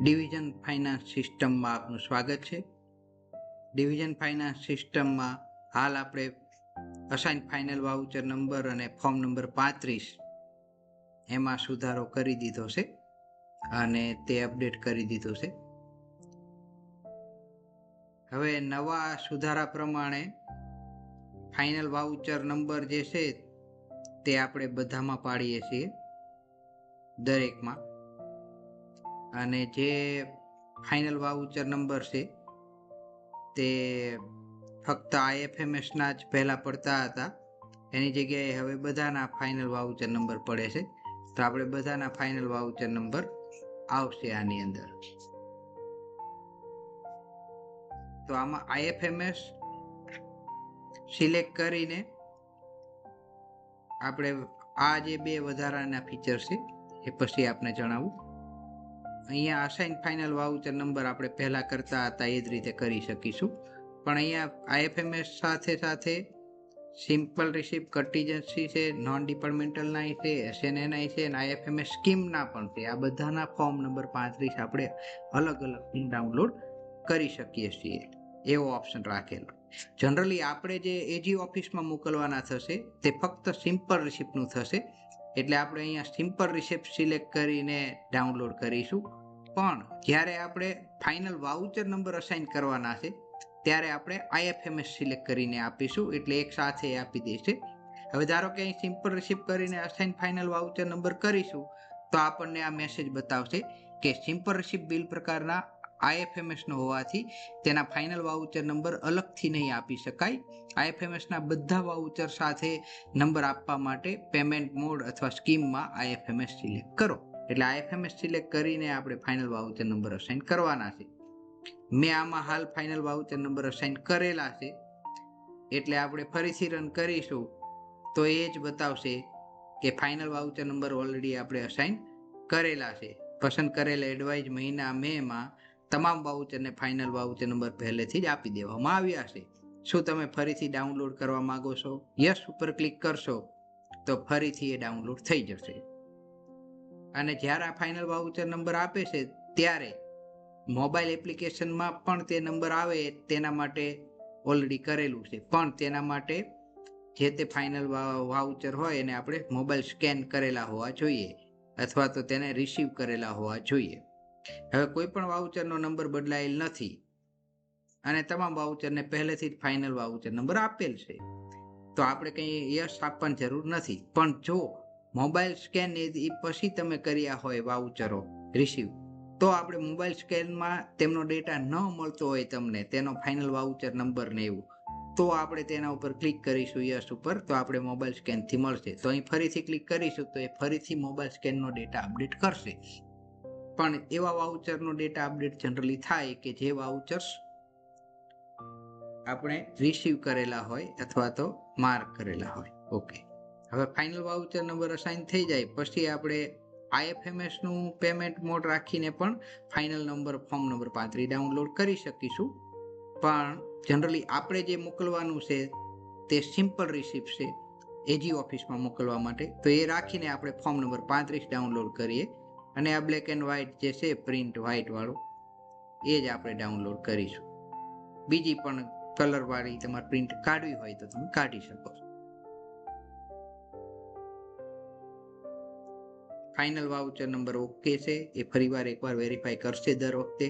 Division finance સિસ્ટમમાં આપનું સ્વાગત છે. ડિવિઝન ફાઇનાન્સ સિસ્ટમમાં હાલ આપણે અસાઇન ફાઇનલ વાઉચર નંબર અને ફોર્મ નંબર 35 એમાં સુધારો કરી દીધો છે અને તે અપડેટ કરી દીધો છે. હવે નવા સુધારા પ્રમાણે ફાઇનલ વાઉચર નંબર જે છે તે આપણે બધામાં પાડીએ છીએ, દરેકમાં. અને જે ફાઇનલ વાઉચર નંબર છે તે ફક્ત IFMS ના જ પહેલા પડતા હતા, એની જગ્યાએ હવે બધાના ફાઇનલ વાઉચર નંબર પડે છે. તો આપણે બધાના ફાઇનલ વાઉચર નંબર આવશે આની અંદર. તો આમાં IFMS સિલેક્ટ કરીને આપણે આ જે બે વધારાના ફીચર છે એ પછી આપણે જણાવું. અહીંયા અસાઇન ફાઇનલ વાઉચર નંબર આપણે પહેલા કરતા હતા એ જ રીતે કરી શકીશું, પણ અહીંયા IFMS સાથે સાથે સિમ્પલ રિસિપ્ટ, કન્ટીજન્સી છે, નોન ડિપાર્ટમેન્ટલના છે, SNNI છે અને IFMS સ્કીમના પણ છે. આ બધાના ફોર્મ નંબર 35 આપણે અલગ અલગ ડાઉનલોડ કરી શકીએ છીએ, એવો ઓપ્શન રાખેલો. જનરલી આપણે જે એજી ઓફિસમાં મોકલવાના થશે તે ફક્ત સિમ્પલ રિસિપ્ટનું થશે, એટલે આપણે અહીંયા સિમ્પલ રિસિપ્ટ સિલેક્ટ કરીને ડાઉનલોડ કરીશું. પણ જ્યારે આપણે ફાઇનલ વાઉચર નંબર અસાઇન કરવાના છે ત્યારે આપણે IFMS સિલેક્ટ કરીને આપીશું, એટલે એક સાથે આપી દેશે. હવે ધારો કે અહીં સિમ્પલ રિસિપ્ટ કરીને અસાઇન ફાઇનલ વાઉચર નંબર કરીશું તો આપણને આ મેસેજ બતાવશે કે સિમ્પલ રિસિપ્ટ બિલ પ્રકારના IFMS નો હોવાથી તેના ફાઇનલ વાઉચર નંબર અલગથી નહીં આપી શકાય. IFMS ના બધા વાઉચર સાથે નંબર આપવા માટે પેમેન્ટ મોડ અથવા સ્કીમમાં IFMS સિલેક્ટ કરો. એટલે IFMS સિલેક્ટ કરીને આપણે ફાઇનલ વાઉચર નંબર અસાઇન કરવાના છે. મેં આમાં હાલ ફાઇનલ વાઉચર નંબર અસાઇન કરેલા છે, એટલે આપણે ફરીથી રન કરીશું તો એ જ બતાવશે કે ફાઇનલ વાઉચર નંબર ઓલરેડી આપણે અસાઇન કરેલા છે. પસંદ કરેલા એડવાઇઝ મહિના મેમાં તમામ વાઉચરને ફાઇનલ વાઉચર નંબર પહેલેથી જ આપી દેવામાં આવ્યા છે. શું તમે ફરીથી ડાઉનલોડ કરવા માંગો છો? યસ ઉપર ક્લિક કરશો તો ફરીથી એ ડાઉનલોડ થઈ જશે. અને જ્યારે આ ફાઇનલ વાઉચર નંબર આપે છે ત્યારે મોબાઈલ એપ્લિકેશનમાં પણ તે નંબર આવે તેના માટે ઓલરેડી કરેલું છે, પણ તેના માટે જે તે ફાઇનલ વાઉચર હોય એને આપણે મોબાઈલ સ્કેન કરેલા હોવા જોઈએ અથવા તો તેને રિસીવ કરેલા હોવા જોઈએ. હવે કોઈ પણ વાઉચરનો નંબર બદલાયેલ નથી અને તમામ વાઉચરને પહેલેથી જ ફાઇનલ વાઉચર નંબર આપેલ છે, તો આપણે કંઈ યસ આપવાની જરૂર નથી. પણ જો મોબાઈલ સ્કેન એ પછી તમે કર્યા હોય વાઉચરો રિસીવ, તો આપણે મોબાઈલ સ્કેનમાં તેમનો ડેટા ન મળતો હોય તમને, તેનો ફાઇનલ વાઉચર નંબર ને એવું, તો આપણે તેના ઉપર ક્લિક કરીશું યસ ઉપર, તો આપણે મોબાઈલ સ્કેનથી મળશે. તો અહીં ફરીથી ક્લિક કરીશું તો એ ફરીથી મોબાઈલ સ્કેનનો ડેટા અપડેટ કરશે. પણ એવા વાઉચરનો ડેટા અપડેટ જનરલી થાય કે જે વાઉચર્સ આપણે રિસીવ કરેલા હોય અથવા તો માર્ક કરેલા હોય. ઓકે, હવે ફાઇનલ વાઉચર નંબર અસાઇન થઈ જાય પછી આપણે IFMS નું પેમેન્ટ મોડ રાખીને પણ final number form number 35 download કરી શકીશું. પણ જનરલી આપણે જે મોકલવાનું છે તે સિમ્પલ રિસિપ્ટ છે એજી ઓફિસમાં મોકલવા માટે, તો એ રાખીને આપણે ફોર્મ નંબર 35 ડાઉનલોડ કરીએ અને આ બ્લેક એન્ડ વ્હાઇટ જે છે પ્રિન્ટ વ્હાઇટ વાળું એ જ આપણે ડાઉનલોડ કરીશું. બીજી પણ કલર વાળી તમારે પ્રિન્ટ કાઢવી હોય તો તમે કાઢી શકો છો. ફાઇનલ વાઉચર નંબર ઓકે છે, એ ફરીવાર એકવાર વેરીફાઈ કરશે દર વખતે.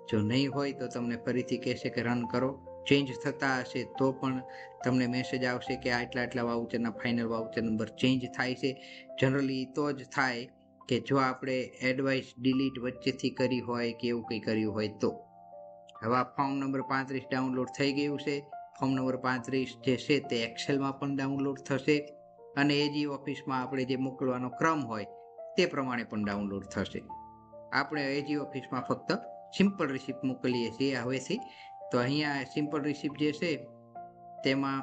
જો નહીં હોય તો તમને ફરીથી કહેશે કે રન કરો. ચેન્જ થતા હશે તો પણ તમને મેસેજ આવશે કે આટલા વાઉચરના ફાઇનલ વાઉચર નંબર ચેન્જ થાય છે. જનરલી તો જ થાય કે જો આપણે એડવાઇસ ડિલીટ વચ્ચેથી કરી હોય કે એવું કંઈ કર્યું હોય તો. હવે આ ફોર્મ નંબર 35 ડાઉનલોડ થઈ ગયું છે. ફોર્મ નંબર 35 જે છે તે એક્સેલમાં પણ ડાઉનલોડ થશે અને એજી ઓફિસમાં આપણે જે મોકલવાનો ક્રમ હોય તે પ્રમાણે પણ ડાઉનલોડ થશે. આપણે એજી ઓફિસમાં ફક્ત સિમ્પલ રિસિપ્ટ મોકલીએ છીએ હવેથી, તો અહીંયા સિમ્પલ રિસિપ્ટ જે છે તેમાં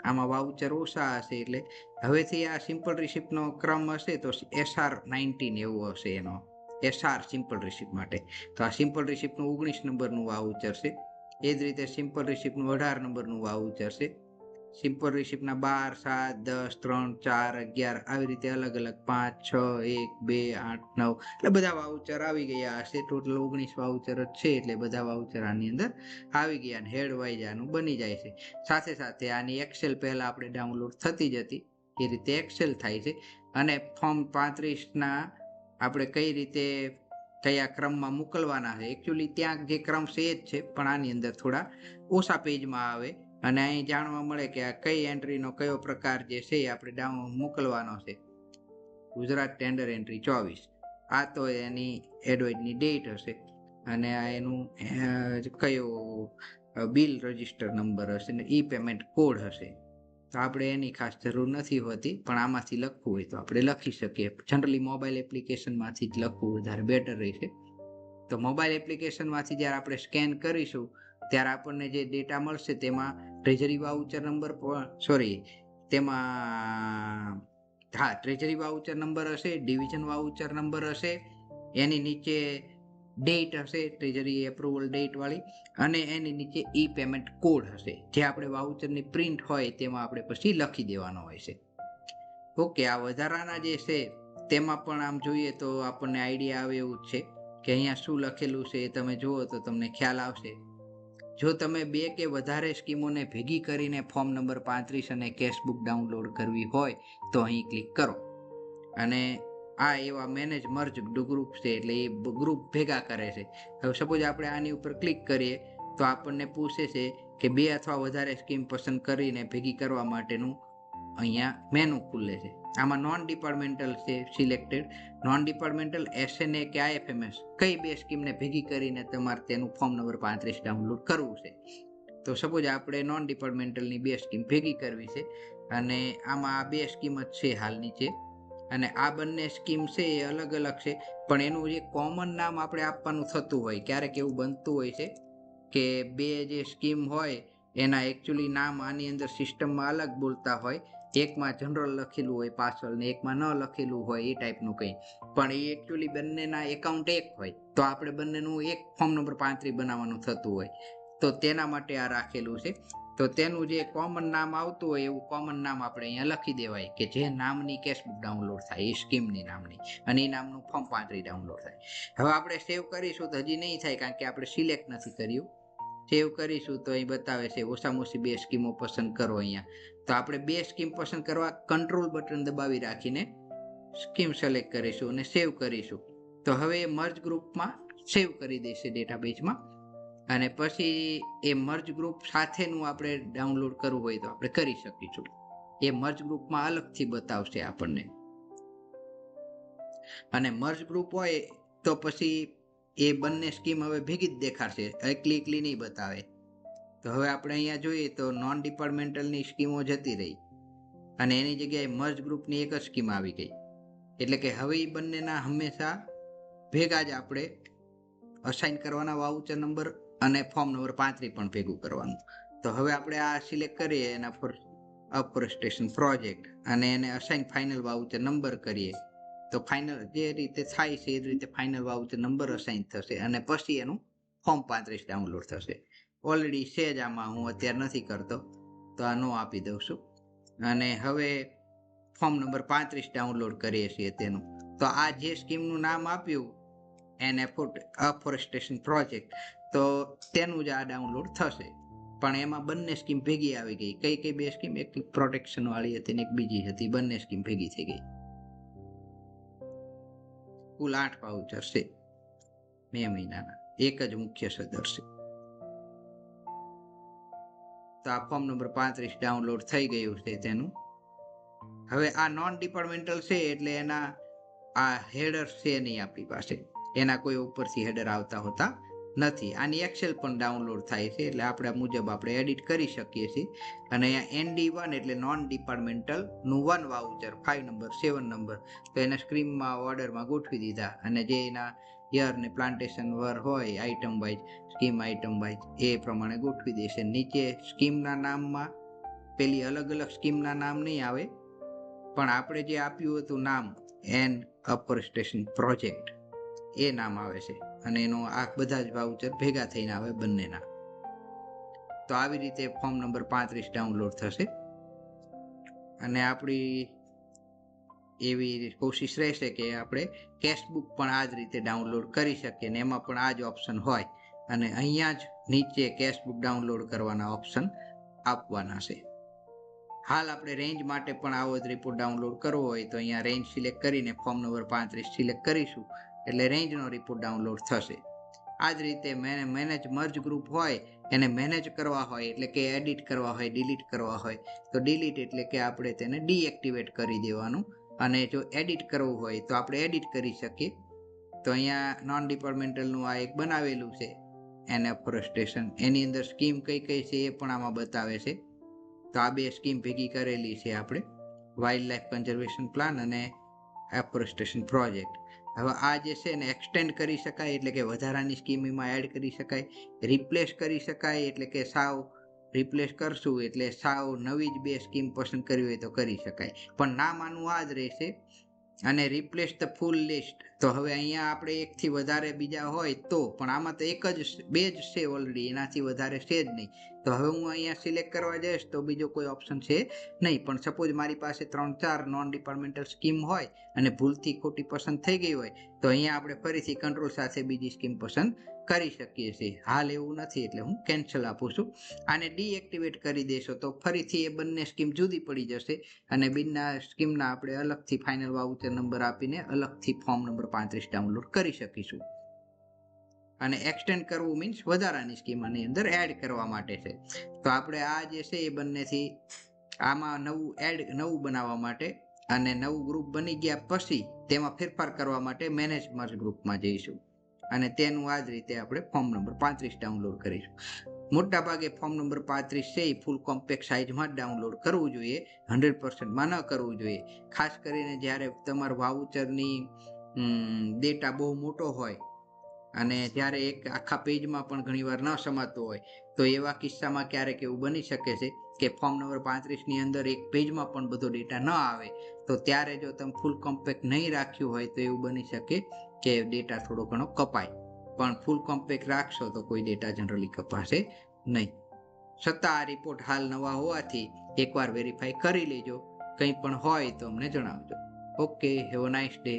આમાં વાઉચર ઓછા હશે, એટલે હવેથી આ સિમ્પલ રિસિપ્ટનો ક્રમ હશે તો SR19 એવું હશે એનો, SR સિમ્પલ રિસિપ્ટ માટે. તો આ સિમ્પલ રિસિપ્ટનું 19 નંબરનું વાઉચર છે, એ જ રીતે સિમ્પલ રિસિપ્ટનું 18 નંબરનું વાઉચર છે, સિમ્પલ રિસિપ્ટના 12, 7, 10, 3, 4, 11 આવી રીતે અલગ અલગ 5, 6, 1, 2, 8, 9 એટલે બધા વાઉચર આવી ગયા હશે. ટોટલ 19 વાઉચર જ છે એટલે બધા વાઉચર આની અંદર આવી ગયા અને હેડ વાઇઝ આનું બની જાય છે. સાથે સાથે આની એક્સેલ પહેલા આપણે ડાઉનલોડ થતી જ હતી એ રીતે એક્સેલ થાય છે. અને ફોર્મ 35ના આપણે કઈ રીતે કયા ક્રમમાં મોકલવાના છે, એકચ્યુઅલી ત્યાં જે ક્રમ છે એ જ છે, પણ આની અંદર થોડા ઓછા પેજમાં આવે અને અહીં જાણવા મળે કે આ કઈ એન્ટ્રીનો કયો પ્રકાર જે છે એ આપણે મોકલવાનો છે. ગુજરાત ટેન્ડર એન્ટ્રી 24 આ તો એની એડવાઇસની ડેટ હશે અને આ એનું કયો બિલ રજિસ્ટર નંબર હશે ને ઈ પેમેન્ટ કોડ હશે. તો આપણે એની ખાસ જરૂર નથી હોતી, પણ આમાંથી લખવું હોય તો આપણે લખી શકીએ. જનરલી મોબાઈલ એપ્લિકેશનમાંથી જ લખવું વધારે બેટર રહેશે. તો મોબાઈલ એપ્લિકેશનમાંથી જ્યારે આપણે સ્કેન કરીશું ત્યારે આપણને જે ડેટા મળશે તેમાં ટ્રેઝરી વાઉચર નંબર તેમાં ટ્રેઝરી વાઉચર નંબર હશે, ડિવિઝન વાઉચર નંબર હશે, એની નીચે ડેટ હશે ટ્રેઝરી એપ્રુવલ ડેટ વાળી, અને એની નીચે ઈ પેમેન્ટ કોડ હશે જે આપણે વાઉચરની પ્રિન્ટ હોય તેમાં આપણે પછી લખી દેવાનો હોય છે. ઓકે, આ વધારાના જે છે તેમાં પણ આમ જોઈએ તો આપણને આઈડિયા આવે એવું જ છે કે અહીંયા શું લખેલું છે એ તમે જુઓ તો તમને ખ્યાલ આવશે. જો તમે 2 કે વધારે સ્કીમોને ભેગી કરીને ફોર્મ નંબર 35 અને કેશબુક ડાઉનલોડ કરવી હોય તો અહીં ક્લિક કરો અને આ એવા મેનેજ મર્જ ગ્રુપ છે એટલે એ ગ્રુપ ભેગા કરે છે. હવે સપોઝ આપણે આની ઉપર ક્લિક કરીએ તો આપણને પૂછે છે કે 2 અથવા વધારે સ્કીમ પસંદ કરીને ભેગી કરવા માટેનું અહીંયા મેનુ ખુલે છે. આમાં નોન ડિપાર્ટમેન્ટલ છે સિલેક્ટેડ. નોન ડિપાર્ટમેન્ટલ, SNA કે IFMS કઈ 2 સ્કીમને ભેગી કરીને તમારે તેનું ફોર્મ નંબર 35 ડાઉનલોડ કરવું છે. તો સપોઝ આપણે નોન ડિપાર્ટમેન્ટલની 2 સ્કીમ ભેગી કરવી છે અને આમાં આ 2 સ્કીમ જ છે હાલ નીચે, અને આ બંને સ્કીમ છે એ અલગ અલગ છે, પણ એનું જે કોમન નામ આપણે આપવાનું થતું હોય. ક્યારેક એવું બનતું હોય છે કે 2 જે સ્કીમ હોય એના એકચ્યુઅલી નામ આની અંદર સિસ્ટમમાં અલગ બોલતા હોય, એકમાં જનરલ લખેલું હોય પાછળ ને એકમાં ન લખેલું હોય એ ટાઈપનું કંઈ, પણ એ એકચ્યુઅલી બંનેના એકાઉન્ટ એક હોય તો આપણે બંનેનું એક ફોર્મ નંબર 35 બનાવવાનું થતું હોય. તો તેના માટે આ રાખેલું છે. તો તેનું જે કોમન નામ આવતું હોય એવું કોમન નામ આપણે અહીંયા લખી દેવાય કે જે નામની કેશબુક ડાઉનલોડ થાય એ સ્કીમની નામની, અને એ નામનું ફોર્મ 35 ડાઉનલોડ થાય. હવે આપણે સેવ કરીશું તો હજી નહીં થાય કારણ કે આપણે સિલેક્ટ નથી કર્યું. સેવ કરીશું તો અહીં બતાવે છે ઓછામાં ઓછી 2 સ્કીમો પસંદ કરો અહીંયા. તો આપણે 2 સ્કીમ પસંદ કરવા કંટ્રોલ બટન દબાવી રાખીને સ્કીમ સિલેક્ટ કરીશું અને સેવ કરીશું. તો હવે મર્જ ગ્રુપમાં સેવ કરી દેશે ડેટાબેઝમાં, અને પછી એ મર્જ ગ્રુપ સાથેનું આપણે ડાઉનલોડ કરવું હોય તો આપણે કરી શકીશું. એ મર્જ ગ્રુપમાં અલગથી બતાવશે આપણને, અને મર્જ ગ્રુપ હોય તો પછી એ બંને સ્કીમ હવે ભેગી જ દેખાડશે, એકલી નહીં બતાવે. તો હવે આપણે અહીંયા જોઈએ તો નોન ડિપાર્ટમેન્ટલની સ્કીમો જતી રહી અને એની જગ્યાએ મર્જ ગ્રુપની એક જ સ્કીમ આવી ગઈ. એટલે કે હવે એ બંનેના હંમેશા ભેગા જ આપણે અસાઇન કરવાના વાઉચર નંબર અને ફોર્મ નંબર 35 પણ ભેગું કરવાનું. તો હવે આપણે આ સિલેક્ટ કરીએ એના પર અફોરેસ્ટેશન પ્રોજેક્ટ અને એને અસાઇન ફાઇનલ વાઉચર નંબર કરીએ તો ફાઇનલ જે રીતે થાય છે એ રીતે ફાઇનલ વાઉચર નંબર અસાઇન થશે અને પછી એનું ફોર્મ 35 ડાઉનલોડ થશે. ઓલરેડી છે જ આમાં, હું અત્યારે નથી કરતો તો આ નો આપી દઉં છું. અને હવે ફોર્મ નંબર 35 ડાઉનલોડ કરીએ છીએ તેનું. તો આ જે સ્કીમનું નામ આપ્યું એને અફોરેસ્ટેશન પ્રોજેક્ટ, તો તેનું જ આ ડાઉનલોડ થશે. પણ એમાં બંને સ્કીમ ભેગી આવી ગઈ. કઈ 2 સ્કીમ? એક પ્રોટેક્શન વાળી હતી ને એક બીજી હતી, બંને સ્કીમ ભેગી થઈ ગઈ. કુલ 8 વાઉચર છે 2 મહિનાના, એક જ મુખ્ય સદર છે. તો આ ફોર્મ નંબર 35 ડાઉનલોડ થઈ ગયું છે તેનું. હવે આ નોન ડિપાર્ટમેન્ટલ છે એટલે એના આ હેડર છે નહીં આપણી પાસે, એના કોઈ ઉપરથી હેડર આવતા હોતા નથી. આની એક્સેલ પણ ડાઉનલોડ થાય છે એટલે આપણા મુજબ આપણે એડિટ કરી શકીએ છીએ. અને અહીંયા ND1 એટલે નોન ડિપાર્ટમેન્ટલ નું 1 વાઉચર 5 નંબર 7 નંબર, તો એને સ્ક્રીનમાં ઓર્ડરમાં ગોઠવી દીધા, અને જે એના યર ને પ્લાન્ટેશન વર હોય item wise, scheme item wise એ પ્રમાણે ગોઠવી દેશે. નીચે સ્કીમના નામમાં પેલી અલગ અલગ સ્કીમના નામ નહીં આવે, પણ આપણે જે આપ્યું હતું નામ એન અફોરેસ્ટેશન પ્રોજેક્ટ એ નામ આવે છે, અને એનો આ બધા જ વાઉચર ભેગા થઈને આવે બંનેના. તો આવી રીતે ફોર્મ નંબર 35 ડાઉનલોડ થશે. અને આપણી એવી કોશિશ રહેશે કે આપણે કેશબુક પણ આ જ રીતે ડાઉનલોડ કરી શકીએ ને એમાં પણ આ જ ઓપ્શન હોય અને અહીંયા જ નીચે કેશબુક ડાઉનલોડ કરવાના ઓપ્શન આપવાના છે. હાલ આપણે રેન્જ માટે પણ આવો જ રિપોર્ટ ડાઉનલોડ કરવો હોય તો અહીંયા રેન્જ સિલેક્ટ કરીને ફોર્મ નંબર 35 સિલેક્ટ કરીશું એટલે રેન્જનો રિપોર્ટ ડાઉનલોડ થશે. આ જ રીતે મેનેજ મર્જ ગ્રુપ હોય એને મેનેજ કરવા હોય એટલે કે એડિટ કરવા હોય, ડિલીટ કરવા હોય તો ડિલીટ એટલે કે આપણે તેને ડીએક્ટિવેટ કરી દેવાનું અને જો એડિટ કરવું હોય તો આપણે એડિટ કરી શકીએ. તો અહીંયા નોન ડિપાર્ટમેન્ટલનું આ એક બનાવેલું છે એફોરેસ્ટેશન, એની અંદર સ્કીમ કઈ કઈ છે એ પણ આમાં બતાવે છે. તો આ બે સ્કીમ ભેગી કરેલી છે આપણે, વાઇલ્ડ લાઈફ કન્ઝર્વેશન પ્લાન અને એફોરેસ્ટેશન પ્રોજેક્ટ. હવે આ જે છે ને એક્સટેન્ડ કરી શકાય એટલે કે વધારાની સ્કીમ એમાં એડ કરી શકાય, રિપ્લેસ કરી શકાય એટલે કે સાવ રિપ્લેસ કરશું એટલે સાવ નવી જ બે સ્કીમ પસંદ કરવી હોય તો કરી શકાય, પણ નામ આનું આ જ રહેશે. અને રિપ્લેસ ધ ફૂલ લિસ્ટ, તો હવે અહીંયા આપણે એકથી વધારે બીજા હોય તો, પણ આમાં તો એક જ બે જ છે ઓલરેડી, એનાથી વધારે છે જ નહીં. તો હવે હું અહીંયા સિલેક્ટ કરવા જઈશ તો બીજો કોઈ ઓપ્શન છે નહીં, પણ સપોઝ મારી પાસે 3-4 નોન ડિપાર્ટમેન્ટલ સ્કીમ હોય અને ભૂલથી ખોટી પસંદ થઈ ગઈ હોય તો અહીંયા આપણે ફરીથી કંટ્રોલ સાથે બીજી સ્કીમ પસંદ કરી શકીએ છીએ. હાલ એવું નથી એટલે હું કેન્સલ આપું છું. આને ડીએક્ટિવેટ કરી દેશો તો ફરીથી એ બંને સ્કીમ જુદી પડી જશે અને બંને સ્કીમના આપણે અલગથી ફાઇનલ વાઉચર નંબર આપીને અલગથી ફોર્મ નંબર 35 ડાઉનલોડ કરી શકીશું. અને એક્સટેન્ડ કરવું મીન્સ વધારાની સ્કીમ આની અંદર એડ કરવા માટે છે. તો આપણે આ જે છે એ બંનેથી આમાં નવું બનાવવા માટે અને નવું ગ્રુપ બની ગયા પછી તેમાં ફેરફાર કરવા માટે મેનેજ મર્જ ગ્રુપમાં જઈશું અને તેનું આ જ રીતે આપણે ફોર્મ નંબર 35 ડાઉનલોડ કરીશું. મોટા ભાગે ફોર્મ નંબર 35 છે એ ફૂલ કોમ્પેક્ટ સાઇઝમાં જ ડાઉનલોડ કરવું જોઈએ, 100%માં ન કરવું જોઈએ. ખાસ કરીને જ્યારે તમારું વાઉચરની ડેટા બહુ મોટો હોય અને જ્યારે એક આખા પેજમાં પણ ઘણીવાર ન સમાતો હોય તો એવા કિસ્સામાં ક્યારેક એવું બની શકે છે કે ફોર્મ નંબર 35ની અંદર એક પેજમાં પણ બધો ડેટા ન આવે, તો ત્યારે જો તમે ફૂલ કોમ્પેક્ટ નહીં રાખ્યું હોય તો એવું બની શકે કે ડેટા થોડો ઘણો કપાય, પણ ફૂલ કોમ્પેક્ટ રાખશો તો કોઈ ડેટા જનરલી કપાશે નહીં. છતાં આ રિપોર્ટ હાલ નવા હોવાથી એકવાર વેરીફાઈ કરી લેજો. કંઈ પણ હોય તો અમને જણાવજો. Okay, have a nice day.